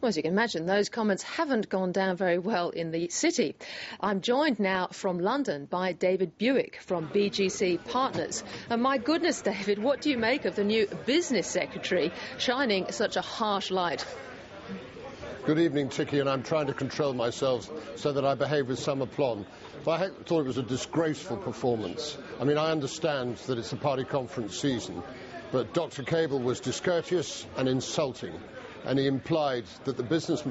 Well, as you can imagine, those comments haven't gone down very well in the city. I'm joined now from London by David Buik from BGC Partners. And my goodness, David, what do you make of the new business secretary shining such a harsh light? Good evening, Tiki, and I'm trying to control myself so that I behave with some aplomb. But I thought it was a disgraceful performance. I mean, I understand that it's a party conference season, but Dr. Cable was discourteous and insulting, and he implied that the business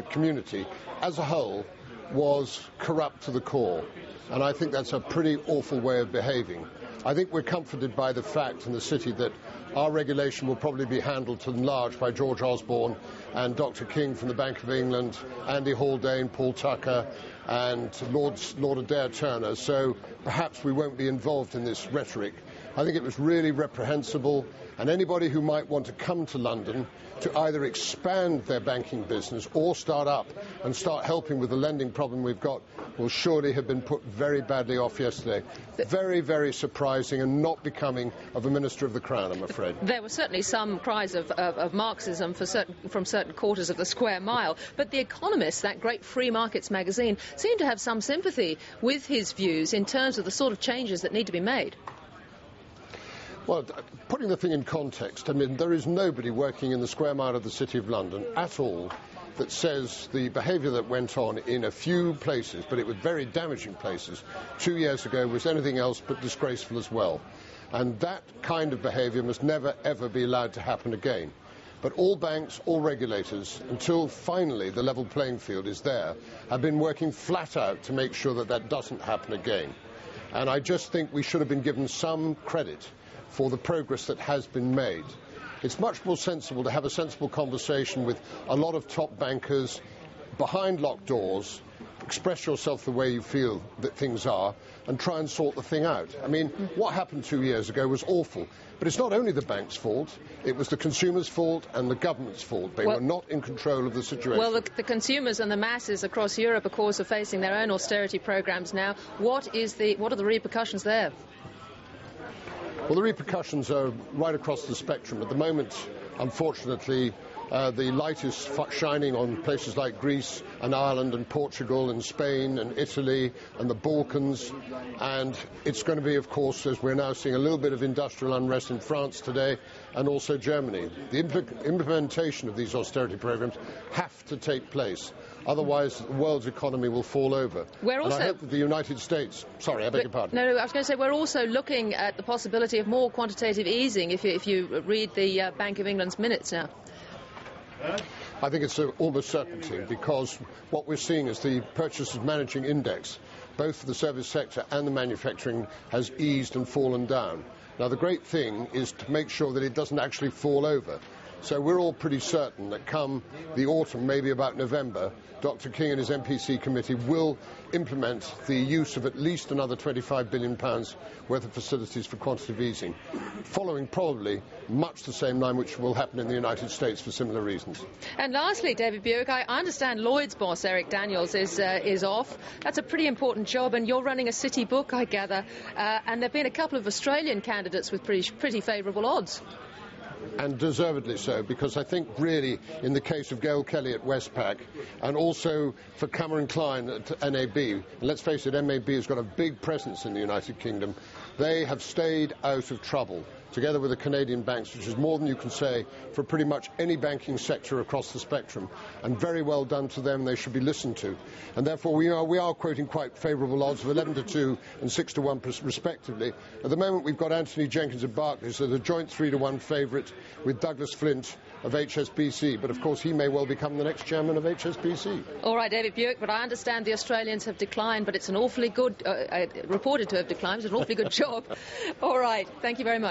community as a whole was corrupt to the core. And I think that's a pretty awful way of behaving. I think we're comforted by the fact in the city that our regulation will probably be handled to and large by George Osborne and Dr. King from the Bank of England, Andy Haldane, Paul Tucker and Lord Adair Turner, so perhaps we won't be involved in this rhetoric. I think it was really reprehensible, and anybody who might want to come to London to either expand their banking business or start up and start helping with the lending problem we've got will surely have been put very badly off yesterday. Very, very surprising and not becoming of a Minister of the Crown, I'm afraid. There were certainly some cries of Marxism from certain quarters of the square mile, but The Economist, that great free markets magazine, seemed to have some sympathy with his views in terms of the sort of changes that need to be made. Well, putting the thing in context, I mean, there is nobody working in the square mile of the City of London at all that says the behaviour that went on in a few places, but it was very damaging places, 2 years ago was anything else but disgraceful as well. And that kind of behaviour must never, ever be allowed to happen again. But all banks, all regulators, until finally the level playing field is there, have been working flat out to make sure that that doesn't happen again. And I just think we should have been given some credit for the progress that has been made. It's much more sensible to have a sensible conversation with a lot of top bankers behind locked doors, express yourself the way you feel that things are, and try and sort the thing out. I mean, what happened 2 years ago was awful, but it's not only the bank's fault, it was the consumers' fault and the government's fault. They were not in control of the situation. Well, the consumers and the masses across Europe, of course, are facing their own austerity programmes now. What are the repercussions there? Well, the repercussions are right across the spectrum. At the moment, unfortunately, the light is shining on places like Greece and Ireland and Portugal and Spain and Italy and the Balkans. And it's going to be, of course, as we're now seeing, a little bit of industrial unrest in France today and also Germany. The implementation of these austerity programs have to take place. Otherwise, the world's economy will fall over. And I hope that the United States... Sorry, I beg your pardon. No, I was going to say we're also looking at the possibility of more quantitative easing if you read the Bank of England's minutes now. I think it's almost certainty, because what we're seeing is the Purchasers Managing Index, both for the service sector and the manufacturing, has eased and fallen down. Now, the great thing is to make sure that it doesn't actually fall over. So we're all pretty certain that come the autumn, maybe about November, Dr. King and his MPC committee will implement the use of at least another £25 billion worth of facilities for quantitative easing, following probably much the same line which will happen in the United States for similar reasons. And lastly, David Buik, I understand Lloyd's boss, Eric Daniels, is off. That's a pretty important job, and you're running a city book, I gather. And there have been a couple of Australian candidates with pretty favourable odds. And deservedly so, because I think really in the case of Gail Kelly at Westpac and also for Cameron Klein at NAB, and let's face it, NAB has got a big presence in the United Kingdom, they have stayed out of trouble, together with the Canadian banks, which is more than you can say for pretty much any banking sector across the spectrum, and very well done to them. They should be listened to, and therefore we are quoting quite favourable odds of 11-2 and 6-1 respectively. At the moment we've got Anthony Jenkins of Barclays as a joint 3-1 favourite with Douglas Flint of HSBC, but of course he may well become the next chairman of HSBC. All right, David Buik, but I understand the Australians have declined, but it's an awfully good, reported to have declined, it's an awfully good job. All right, thank you very much.